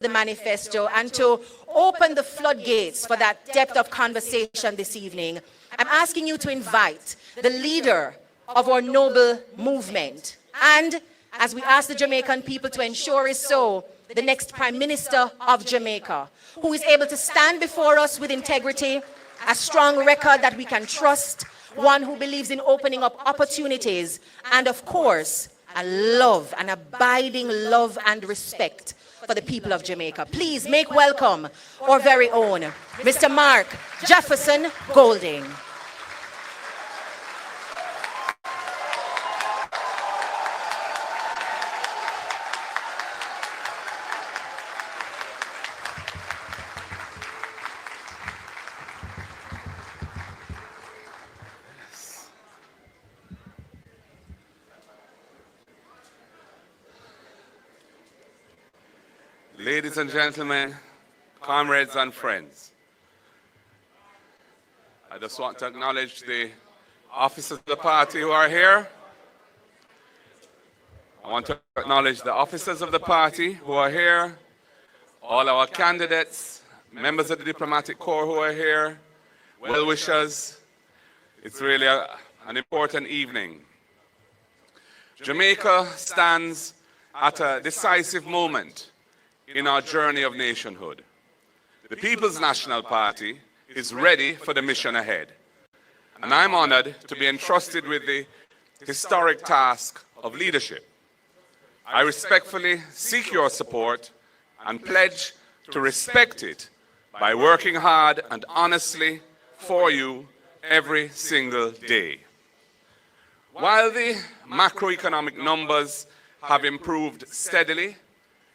the manifesto and to open the floodgates for that depth of conversation this evening, I'm asking you to invite the leader of our noble movement, and as we ask the Jamaican people to ensure is so, the next Prime Minister of Jamaica, who is able to stand before us with integrity, a strong record that we can trust, one who believes in opening up opportunities, and of course, a love, an abiding love and respect for the people of Jamaica. Please make welcome our very own Mr. Mark Jefferson Golding. Ladies and gentlemen, comrades and friends, I just want to acknowledge the officers of the party who are here. I want to acknowledge the officers of the party who are here, all our candidates, members of the diplomatic corps who are here, well-wishers. It's really an important evening. Jamaica stands at a decisive moment in our journey of nationhood. The People's National Party is ready for the mission ahead. And I'm honored to be entrusted with the historic task of leadership. I respectfully seek your support and pledge to respect it by working hard and honestly for you every single day. While the macroeconomic numbers have improved steadily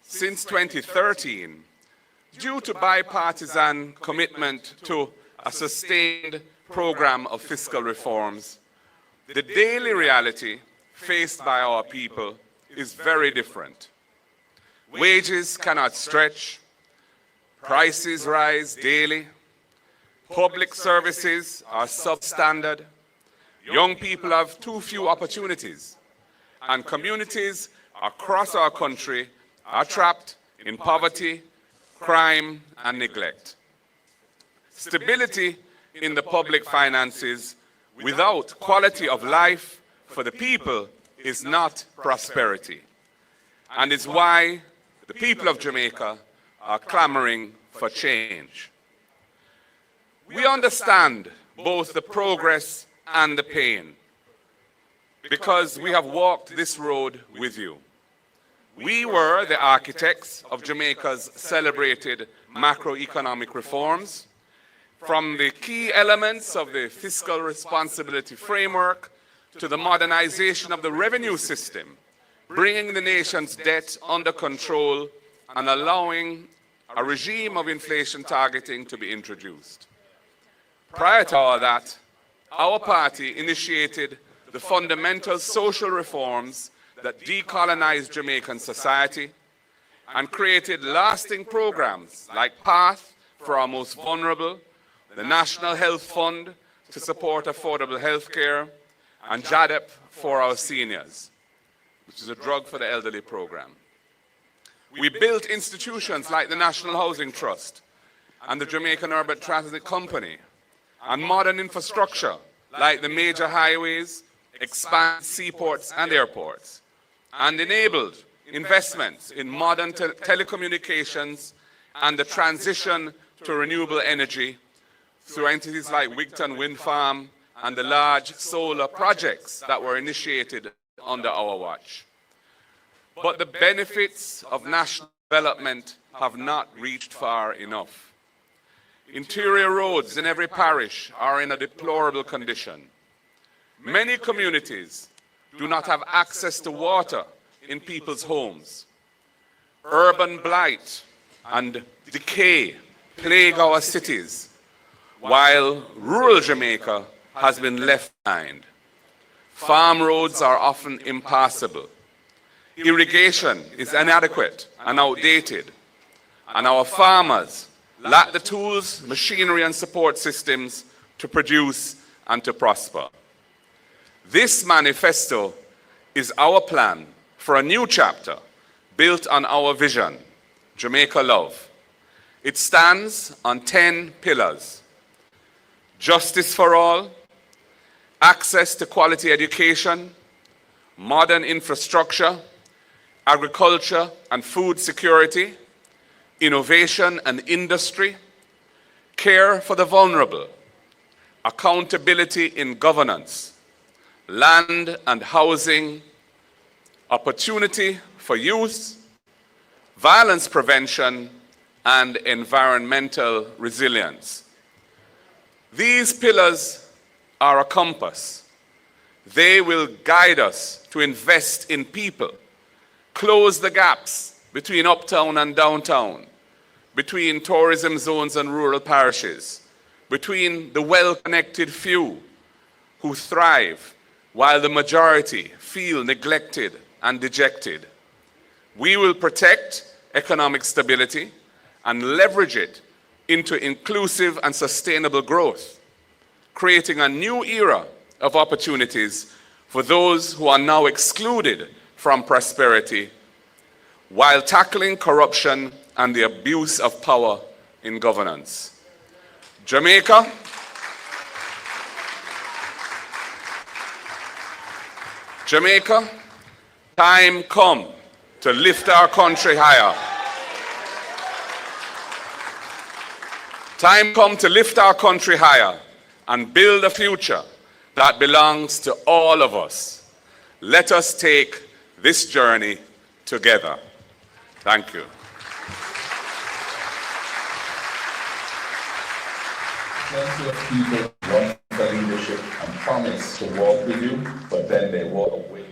since 2013, due to bipartisan commitment to a sustained program of fiscal reforms, the daily reality faced by our people is very different. Wages cannot stretch, prices rise daily, public services are substandard, young people have too few opportunities, and communities across our country are trapped in poverty, crime, and neglect. Stability in the public finances without quality of life for the people is not prosperity, and is why the people of Jamaica are clamoring for change. We understand both the progress and the pain because we have walked this road with you. We were the architects of Jamaica's celebrated macroeconomic reforms, from the key elements of the fiscal responsibility framework to the modernization of the revenue system, bringing the nation's debt under control and allowing a regime of inflation targeting to be introduced. Prior to all that, our party initiated the fundamental social reforms that decolonized Jamaican society and created lasting programs like PATH for our most vulnerable, the National Health Fund to support affordable health care, and JADEP for our seniors, which is a drug for the elderly program. We built institutions like the National Housing Trust and the Jamaican Urban Transit Company, and modern infrastructure like the major highways, expanded seaports and airports, and enabled investments in modern telecommunications and the transition to renewable energy through entities like Wigton Wind Farm and the large solar projects that were initiated under our watch. But the benefits of national development have not reached far enough. Interior roads in every parish are in a deplorable condition. Many communities do not have access to water in people's homes. Urban blight and decay plague our cities, while rural Jamaica has been left behind. Farm roads are often impassable. Irrigation is inadequate and outdated, and our farmers lack the tools, machinery, and support systems to produce and to prosper. This manifesto is our plan for a new chapter built on our vision, Jamaica Love. It stands on 10 pillars: justice for all, access to quality education, modern infrastructure, agriculture and food security, innovation and industry, care for the vulnerable, accountability in governance, land and housing, opportunity for youth, violence prevention, and environmental resilience. These pillars are a compass. They will guide us to invest in people, close the gaps between uptown and downtown, between tourism zones and rural parishes, between the well-connected few who thrive while the majority feel neglected and dejected. We will protect economic stability and leverage it into inclusive and sustainable growth, creating a new era of opportunities for those who are now excluded from prosperity, while tackling corruption and the abuse of power in governance. Jamaica, time come to lift our country higher. Time come to lift our country higher and build a future that belongs to all of us. Let us take this journey together. Thank you. Plenty of people want the leadership and promise to walk with you, but then they walk away.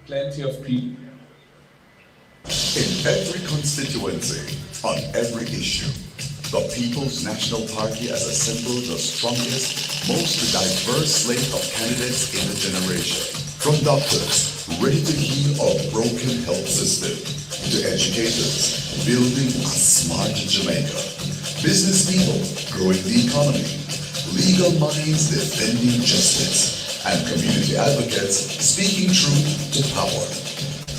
Plenty of people. In every constituency, on every issue, the People's National Party has assembled the strongest, most diverse slate of candidates in a generation. From doctors ready to heal our broken health system, to educators building a smart Jamaica, business people growing the economy, legal minds defending justice, and community advocates speaking truth to power.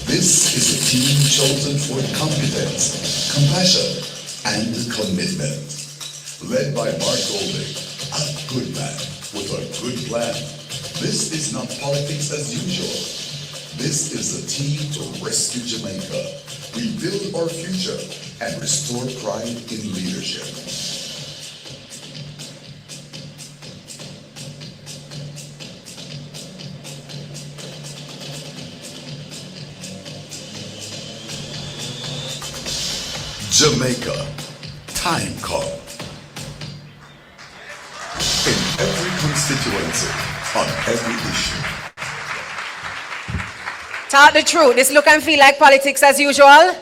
This is a team chosen for competence, compassion, and commitment. Led by Mark Golding, a good man with a good plan. This is not politics as usual. This is a team to rescue Jamaica, rebuild our future, and restore pride in leadership. Jamaica, time come. In every constituency, on every issue. Talk the truth. This look and feel like politics as usual?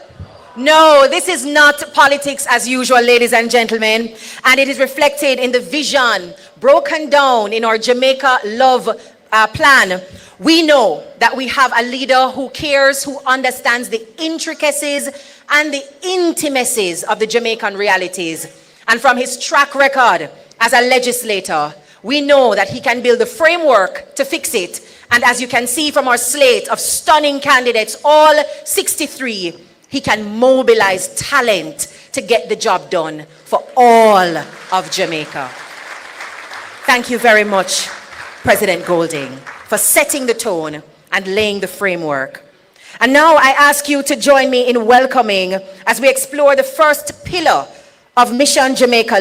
No, this is not politics as usual, ladies and gentlemen. And it is reflected in the vision broken down in our Jamaica Love plan. We know that we have a leader who cares, who understands the intricacies and the intimacies of the Jamaican realities. And from his track record as a legislator, we know that he can build the framework to fix it. And as you can see from our slate of stunning candidates, all 63, he can mobilize talent to get the job done for all of Jamaica. Thank you very much, President Golding, for setting the tone and laying the framework. And now I ask you to join me in welcoming as we explore the first pillar of Mission Jamaica